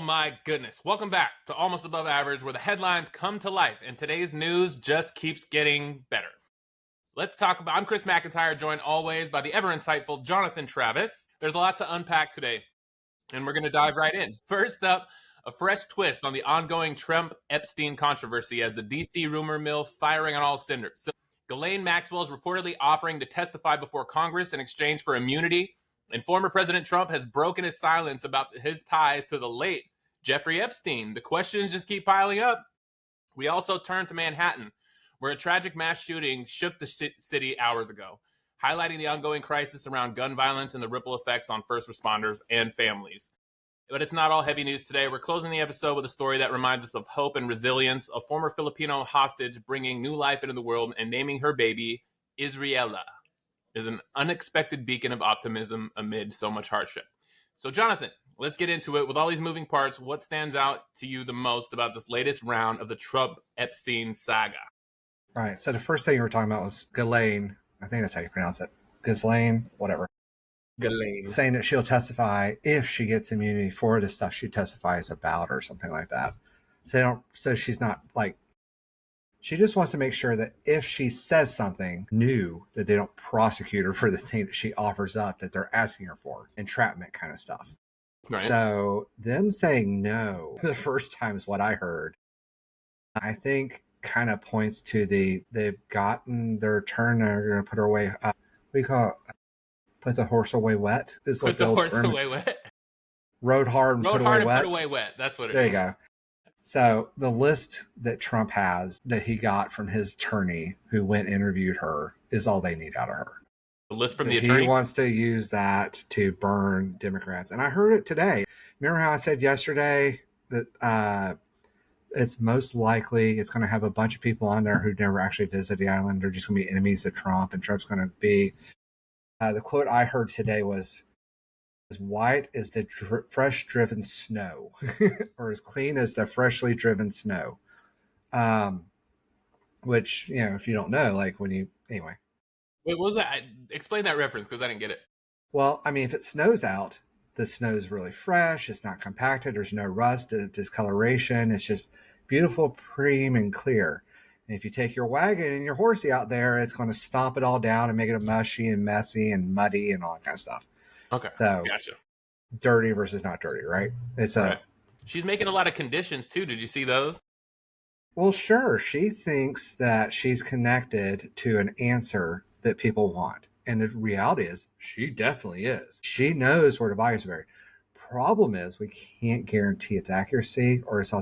my goodness. Welcome back to Almost Above Average, where the headlines come to life and today's news just keeps getting better. Let's talk about, I'm Chris McIntyre, joined always by the ever insightful Jonathan Travis. There's a lot to unpack today, and we're going to dive right in. First up, a fresh twist on the ongoing Trump-Epstein controversy as the DC rumor mill firing on all cylinders. So, Ghislaine Maxwell is reportedly offering to testify before Congress in exchange for immunity. And former President Trump has broken his silence about his ties to the late Jeffrey Epstein. The questions just keep piling up. We also turn to Manhattan, where a tragic mass shooting shook the city hours ago, highlighting the ongoing crisis around gun violence and the ripple effects on first responders and families. But it's not all heavy news today. We're closing the episode with a story that reminds us of hope and resilience, a former Filipino hostage bringing new life into the world and naming her baby Israela is an unexpected beacon of optimism amid so much hardship. So, Jonathan, let's get into it. With all these moving parts, what stands out to you the most about this latest round of the Trump-Epstein saga? All right. So the first thing you were talking about was Ghislaine. I think that's how you pronounce it. Ghislaine, whatever. Ghislaine. Saying that she'll testify if she gets immunity for the stuff she testifies about or something like that. So she's not like, she just wants to make sure that if she says something new, that they don't prosecute her for the thing that she offers up that they're asking her for, entrapment kind of stuff. Right. So them saying no the first time is what I heard. I think kind of points to they've gotten their turn. They're going to put her away. What do you call it? Put the horse away wet. Is what put the horse away wet. Rode hard and put away wet. Put away wet. That's what it is. There you go. So the list that Trump has that he got from his attorney who went and interviewed her is all they need out of her. The list from the attorney? He wants to use that to burn Democrats. And I heard it today. Remember how I said yesterday that it's most likely it's going to have a bunch of people on there who never actually visited the island. They're just going to be enemies of Trump, and Trump's going to be... the quote I heard today was, as white as the fresh driven snow or as clean as the freshly driven snow. Which, you know, if you don't know, like when you, anyway. Wait, what was that? Explain that reference because I didn't get it. Well, I mean, if it snows out, the snow is really fresh. It's not compacted. There's no rust, discoloration. It's just beautiful, prim, and clear. And if you take your wagon and your horsey out there, it's going to stomp it all down and make it mushy and messy and muddy and all that kind of stuff. Okay. So gotcha. Dirty versus not dirty, right? It's right. She's making a lot of conditions too. Did you see those? Well, sure. She thinks that she's connected to an answer that people want. And the reality is she definitely is. She knows where the bodies are buried. Problem is we can't guarantee its accuracy or its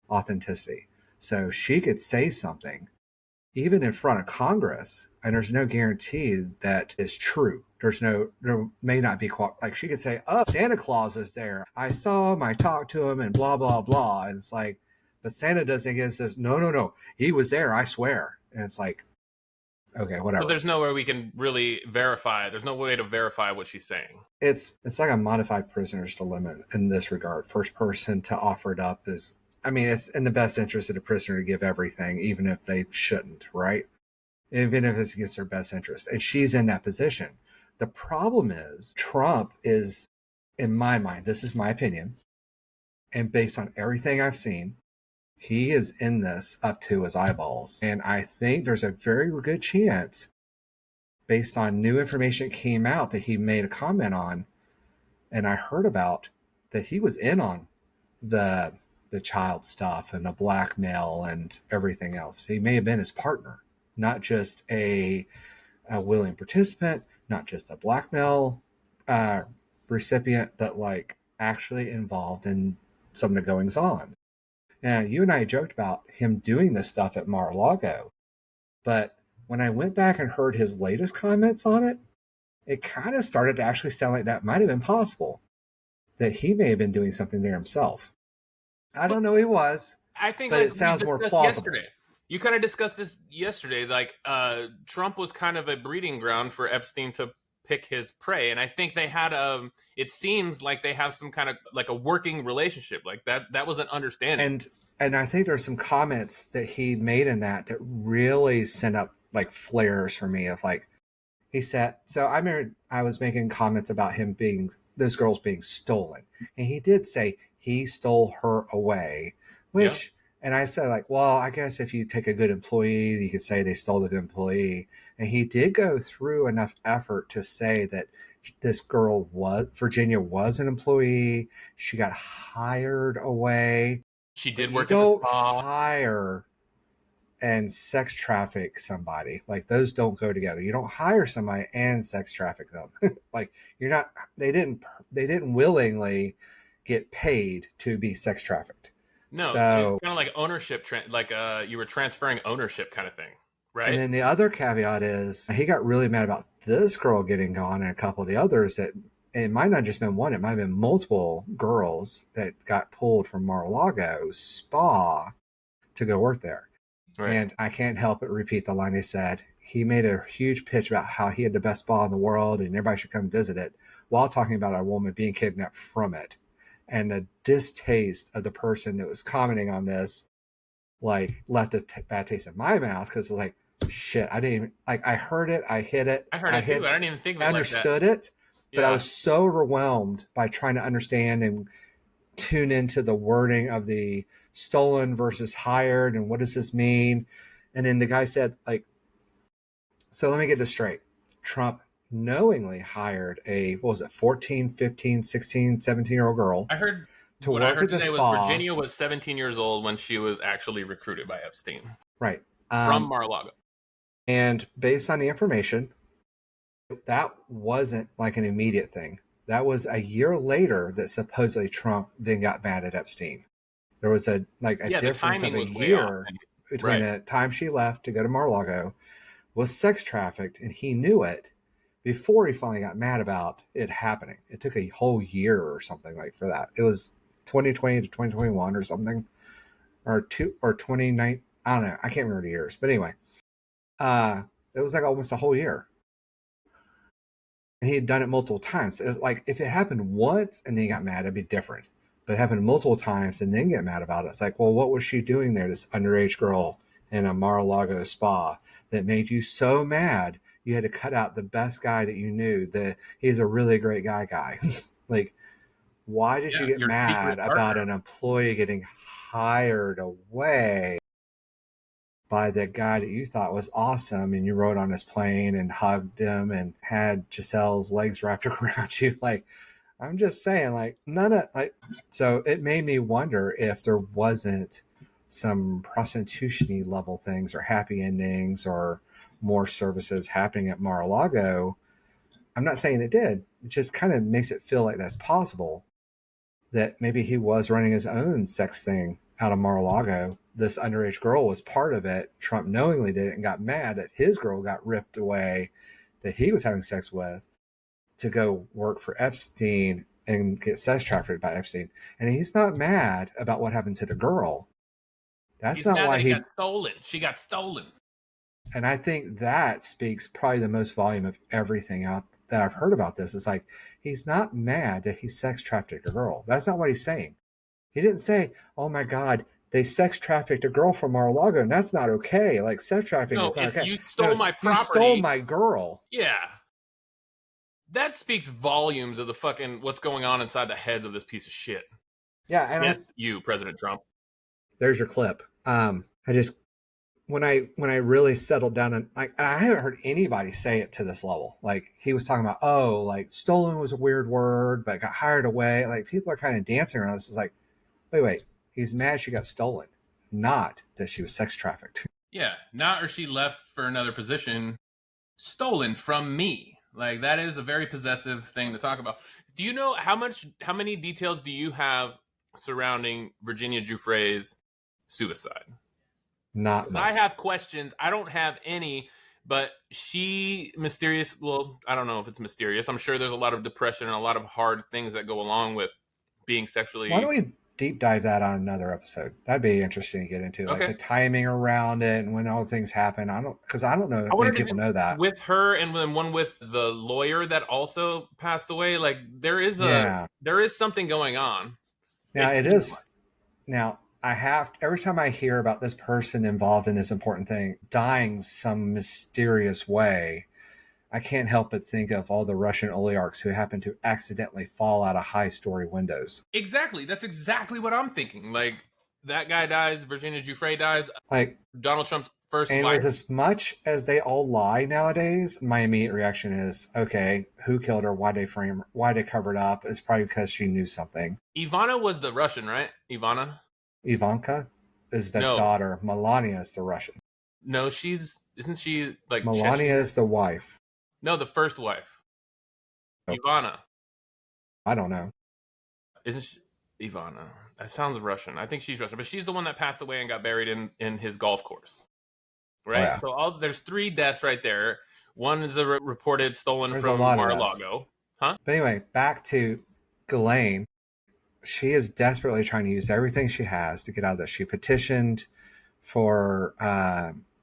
authenticity. So she could say something even in front of Congress, and there's no guarantee that is true. There may not be like she could say, "Oh, Santa Claus is there. I saw him. I talked to him, and blah blah blah." And it's like, but Santa doesn't get says, "No, he was there. I swear." And it's like, okay, whatever. But there's nowhere we can really verify. There's no way to verify what she's saying. It's like a modified prisoner's dilemma in this regard. First person to offer it up is. I mean, it's in the best interest of the prisoner to give everything, even if they shouldn't, right? Even if it's against their best interest. And she's in that position. The problem is Trump is, in my mind, this is my opinion, and based on everything I've seen, he is in this up to his eyeballs. And I think there's a very good chance, based on new information that came out that he made a comment on, and I heard about, that he was in on the child stuff and the blackmail and everything else. He may have been his partner, not just a willing participant, not just a blackmail recipient, but like actually involved in some of the goings on. And you and I joked about him doing this stuff at Mar-a-Lago, but when I went back and heard his latest comments on it, it kind of started to actually sound like that might have been possible, that he may have been doing something there himself. I don't know he was. I think, but like it sounds more plausible. Yesterday. You kind of discussed this yesterday. Like Trump was kind of a breeding ground for Epstein to pick his prey, and I think they had it seems like they have some kind of like a working relationship. Like that was an understanding. And I think there's some comments that he made in that really sent up like flares for me of like, He said, so I remember I was making comments about him being, those girls being stolen. And he did say he stole her away, Yeah. which, and I said, like, well, I guess if you take a good employee, you could say they stole a good employee. And he did go through enough effort to say that this girl was, Virginia was an employee. She got hired away. She But did you work at the don't spa. hire and sex traffic somebody. Like those don't go together. You don't hire somebody and sex traffic them. Like you're not, they didn't willingly get paid to be sex trafficked. No, it was So, kind of like ownership, like you were transferring ownership kind of thing, and right? then the other caveat is he got really mad about this girl getting gone and a couple of the others that it might not just been one, it might have been multiple girls that got pulled from Mar-a-Lago spa to go work there. Right. And I can't help but repeat the line they said. He made a huge pitch about how he had the best spa in the world and everybody should come visit it while talking about a woman being kidnapped from it. And the distaste of the person that was commenting on this, like, left a bad taste in my mouth because it's like, shit, I didn't even, like, I heard it, I hit it, I heard I it too. hit, I didn't even think of I it like that. understood it, but I Yeah. was so overwhelmed by trying to understand and tune into the wording of the stolen versus hired and what does this mean. And then the guy said, like, so let me get this straight. Trump knowingly hired a, what was it, 14, 15, 16, 17-year-old girl I heard to what I work heard at the today was spa. Virginia was 17 years old when she was actually recruited by Epstein Right. from Mar-a-Lago. And based on the information, that wasn't like an immediate thing. That was a year later that supposedly Trump then got mad at Epstein. There was a Yeah, the difference of timing a was way off. year between Right. the time she left to go to Mar-a-Lago, was sex trafficked, and he knew it before he finally got mad about it happening. It took a whole year or something like for that. It was 2020 to 2021 or something, or 29. I don't know. I can't remember the years, but anyway, it was like almost a whole year, and he had done it multiple times. It was like if it happened once and then he got mad, it'd be different. But it happened multiple times and then get mad about it. It's like, well, what was she doing there? This underage girl in a Mar-a-Lago spa that made you so mad you had to cut out the best guy that you knew. That he's a really great guy. Like, why did you Yeah, get your secret mad about partner. an employee getting hired away by the guy that you thought was awesome and you rode on his plane and hugged him and had Giselle's legs wrapped around you? Like, I'm just saying, like, none of, like, so it made me wonder if there wasn't some prostitution-y level things or happy endings or more services happening at Mar-a-Lago. I'm not saying it did. It just kind of makes it feel like that's possible, that maybe he was running his own sex thing out of Mar-a-Lago. This underage girl was part of it. Trump knowingly did it and got mad that his girl got ripped away that he was having sex with to go work for Epstein and get sex trafficked by Epstein. And he's not mad about what happened to the girl. That's He's not mad why that he got he, stolen. She got stolen. and I think that speaks probably the most volume of everything out that I've heard about this. It's like he's not mad that he sex trafficked a girl. That's not what he's saying. He didn't say, "Oh my God, they sex trafficked a girl from Mar-a-Lago, and that's not okay. Like sex trafficking No, is not if okay." you No, stole my you stole property, my girl. yeah. That speaks volumes of the fucking what's going on inside the heads of this piece of shit. Yeah, and Yes, you, President Trump. there's your clip. I just when I really settled down and like I haven't heard anybody say it to this level. Like he was talking about, oh, like stolen was a weird word, but got hired away. Like people are kind of dancing around this. It's like, wait, he's mad she got stolen, not that she was sex trafficked. Yeah, not or she left for another position, stolen from me. Like that is a very possessive thing to talk about. Do you know how many details do you have surrounding Virginia Giuffre's suicide? Not Because I much. have questions. I don't have any, but she mysterious. Well, I don't know if it's mysterious. I'm sure there's a lot of depression and a lot of hard things that go along with being Why don't sexually. we deep dive that on another episode? That'd be interesting to get into, like Okay. the timing around it and when all things happen. I don't know I if many wanted to people do know that. with her and then one with the lawyer that also passed away. Like Yeah. there is something going on. Now It it seems like. is. Now I have every time I hear about this person involved in this important thing dying some mysterious way, I can't help but think of all the Russian oligarchs who happen to accidentally fall out of high-story windows. Exactly. That's exactly what I'm thinking. Like, that guy dies, Virginia Giuffre dies, Like, Donald Trump's first and wife. with as much as they all lie nowadays, my immediate reaction is, okay, who killed her? Why they frame her? Why they cover it up? It's probably because she knew something. Ivana was the Russian, right? Ivana? Ivanka is the No. daughter. Melania is the Russian. No, isn't she like Melania Chechen? is the wife. No, the first wife. Oh, Ivana. I don't know. Isn't she Ivana? That sounds Russian. I think she's Russian, but she's the one that passed away and got buried in his golf course. Oh, Right? yeah. So there's 3 deaths right there. One is a reported stolen There's a from lot of Mar-a-Lago. Huh? But anyway, back to Ghislaine. She is desperately trying to use everything she has to get out of this. She petitioned for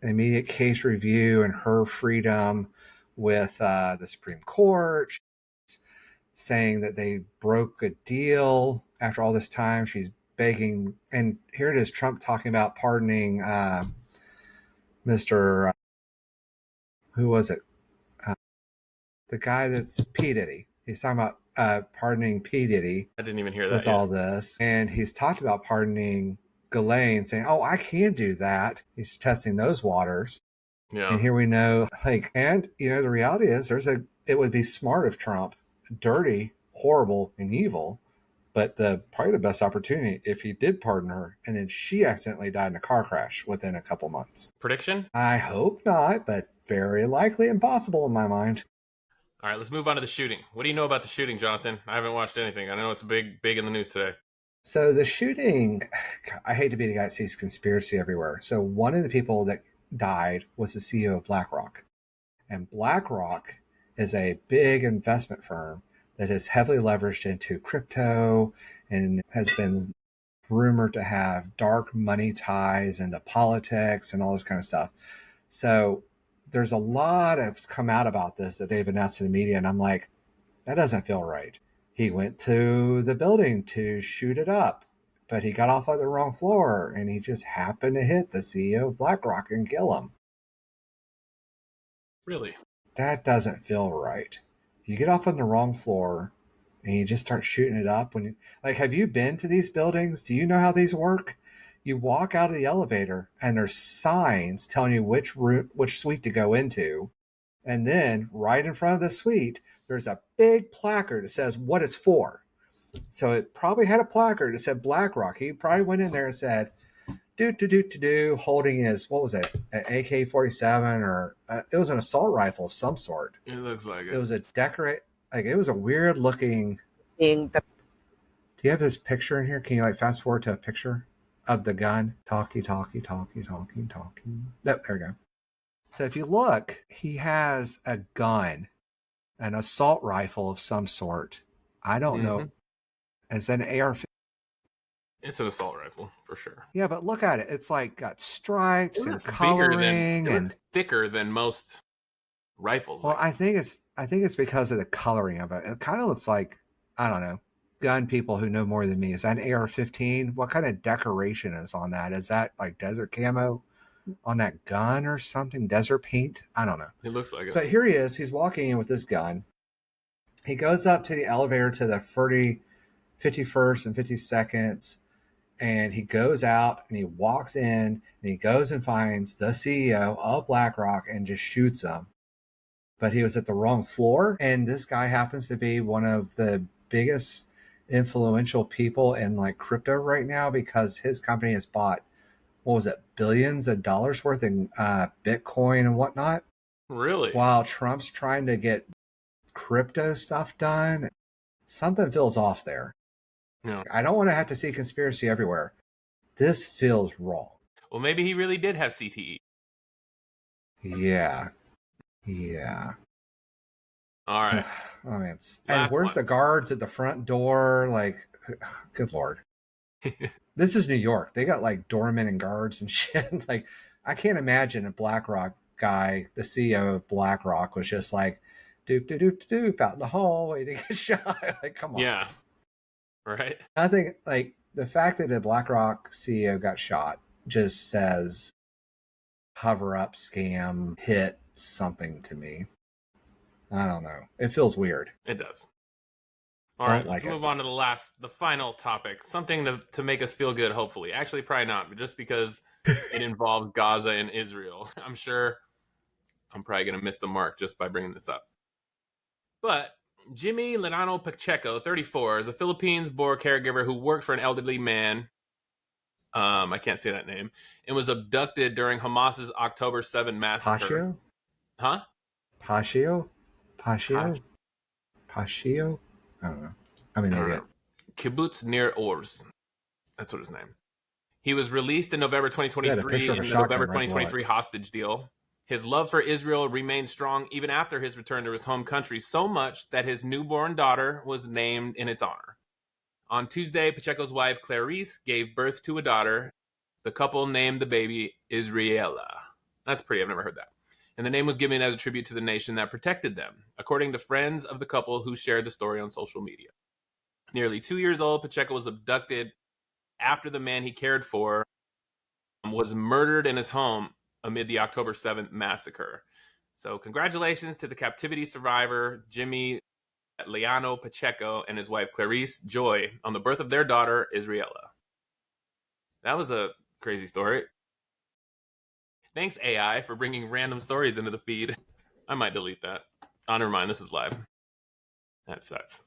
immediate case review and her freedom with the Supreme Court, saying that they broke a deal after all this time. She's begging, and here it is, Trump talking about pardoning Mr. Who was it? The guy that's P. Diddy. He's talking about pardoning P. Diddy. I didn't even hear that with yet. all this. And he's talked about pardoning Ghislaine, saying, oh, I can do that. He's testing those waters. Yeah. And here we know, and the reality is it would be smart of Trump, dirty, horrible, and evil, but probably the best opportunity if he did pardon her and then she accidentally died in a car crash within a couple months. Prediction? I hope not, but very likely impossible in my mind. All right, let's move on to the shooting. What do you know about the shooting, Jonathan? I haven't watched anything. I know it's big in the news today. So the shooting, I hate to be the guy that sees conspiracy everywhere. So one of the people that died was the CEO of BlackRock. And BlackRock is a big investment firm that is heavily leveraged into crypto and has been rumored to have dark money ties into politics and all this kind of stuff. So there's a lot that's come out about this that they've announced in the media. And I'm like, that doesn't feel right. He went to the building to shoot it up, but he got off on the wrong floor and he just happened to hit the CEO of BlackRock and kill him. Really? That doesn't feel right. You get off on the wrong floor and you just start shooting it up have you been to these buildings? Do you know how these work? You walk out of the elevator and there's signs telling you which suite to go into. And then right in front of the suite, there's a big placard that says what it's for. So it probably had a placard that said BlackRock. He probably went in there and said, holding his, what was it, an AK-47 or it was an assault rifle of some sort. It looks like it. It was it was a weird looking. Do you have this picture in here? Can you fast forward to a picture of the gun? Talkie. Nope, there we go. So if you look, he has a gun, an assault rifle of some sort. I don't know. Is that an AR-15? It's an assault rifle for sure. Yeah, but look at it. It's got stripes and coloring and thicker than most rifles. Well, I think it's because of the coloring of it. It kind of looks like, I don't know, gun people who know more than me. Is that an AR-15? What kind of decoration is on that? Is that desert camo on that gun or something? Desert paint? I don't know. It looks like it. But here he is. He's walking in with this gun. He goes up to the elevator to the 51st and 52nd, and he goes out and he walks in and he goes and finds the CEO of BlackRock and just shoots him. But he was at the wrong floor, and this guy happens to be one of the biggest influential people in crypto right now because his company has bought, what was it, billions of dollars worth in Bitcoin and whatnot. Really? While Trump's trying to get crypto stuff done, something feels off there. Yeah. I don't want to have to see conspiracy everywhere. This feels wrong. Well, maybe he really did have CTE. Yeah. All right. Oh man. And where's the guards at the front door? Good Lord. This is New York. They got doormen and guards and shit. I can't imagine a BlackRock guy, the CEO of BlackRock, was just doop out in the hallway to get shot. Come on. Yeah. Right. I think the fact that the BlackRock CEO got shot just says cover up, scam, hit something to me. I don't know. It feels weird. It does. All right, let's like move on to the final topic. Something to make us feel good, hopefully. Actually, probably not, but just because it involves Gaza and Israel. I'm sure I'm probably going to miss the mark just by bringing this up. But Jimmy Llenano Pacheco, 34, is a Philippines-born caregiver who worked for an elderly man. I can't say that name. And was abducted during Hamas's October 7 massacre. Pashio? Huh? Pashio? Pashio? I don't know. I'm an idiot. Kibbutz near Ors. That's what his name. He was released in November 2023 in the November 2023 hostage deal. His love for Israel remained strong even after his return to his home country, so much that his newborn daughter was named in its honor. On Tuesday, Pacheco's wife, Clarice, gave birth to a daughter. The couple named the baby Israela. That's pretty. I've never heard that. And the name was given as a tribute to the nation that protected them, according to friends of the couple who shared the story on social media. Nearly 2 years old, Pacheco was abducted after the man he cared for was murdered in his home amid the October 7th massacre. So congratulations to the captivity survivor, Jimmy Llenano Pacheco, and his wife, Clarice Joy, on the birth of their daughter, Israela. That was a crazy story. Thanks, AI, for bringing random stories into the feed. I might delete that. Oh, never mind. This is live. That sucks.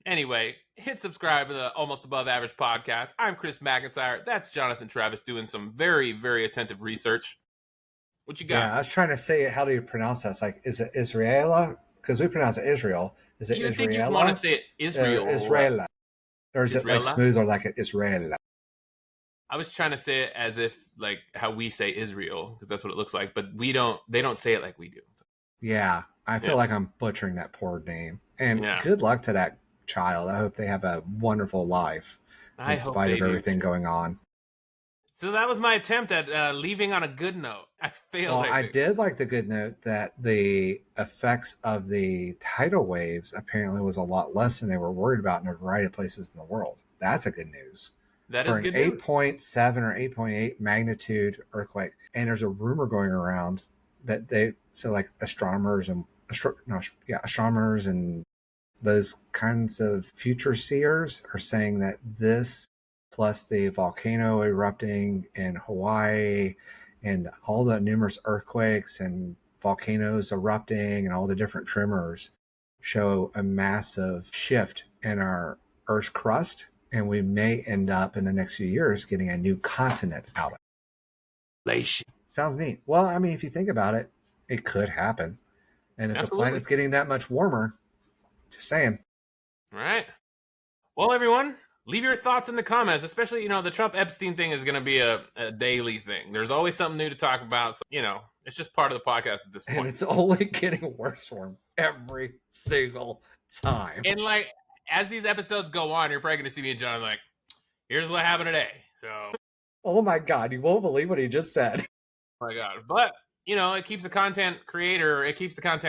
Anyway, hit subscribe to the Almost Above Average podcast. I'm Chris McIntyre. That's Jonathan Travis doing some very, very attentive research. What you got? Yeah, I was trying to say, how do you pronounce that? It's like, is it Israela? Because we pronounce it Israel. Is it You Israela? think you want to say it Israel? Israela. Or is it like Israela? smooth or like it Israela? I was trying to say it as if like how we say Israel, because that's what it looks like, but they don't say it like we do. Yeah, I feel like I'm butchering that poor name. And good luck to that child. I hope they have a wonderful life in spite of everything going on. So that was my attempt at leaving on a good note. I failed. Well, I did like the good note that the effects of the tidal waves apparently was a lot less than they were worried about in a variety of places in the world. That's a good news. That for is good an 8.7 or 8.8 magnitude earthquake. And there's a rumor going around that like astronomers and those kinds of future seers are saying that this plus the volcano erupting in Hawaii and all the numerous earthquakes and volcanoes erupting and all the different tremors show a massive shift in our Earth's crust. And we may end up in the next few years getting a new continent out of it. Sounds neat. Well, I mean, if you think about it, it could happen. And if the planet's getting that much warmer, just saying. All right. Well, everyone, leave your thoughts in the comments, especially, the Trump-Epstein thing is going to be a daily thing. There's always something new to talk about. So, it's just part of the podcast at this point. And it's only getting worse for him every single time. And like, as these episodes go on, you're probably going to see me and John like, here's what happened today. So, oh my God, you won't believe what he just said. Oh my God. But, it keeps the content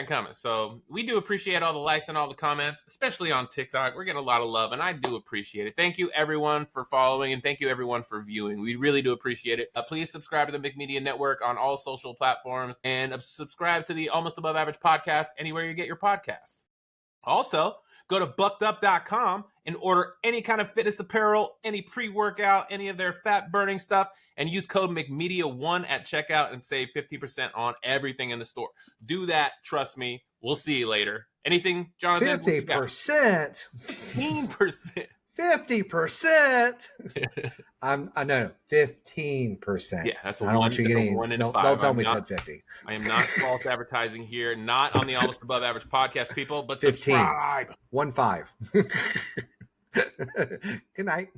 coming. So we do appreciate all the likes and all the comments, especially on TikTok. We're getting a lot of love, and I do appreciate it. Thank you, everyone, for following, and thank you, everyone, for viewing. We really do appreciate it. Please subscribe to the McMedia Network on all social platforms, and subscribe to the Almost Above Average podcast anywhere you get your podcasts. Also, go to buckedup.com and order any kind of fitness apparel, any pre-workout, any of their fat-burning stuff, and use code McMedia1 at checkout and save 50% on everything in the store. Do that. Trust me. We'll see you later. Anything, Jonathan? 50%. 15%. 50%. I know 15%. Yeah, that's I don't want you getting. Don't tell me said 50. I am not false advertising here. Not on the Almost Above Average podcast, people. But 15. subscribe. 15. Good night.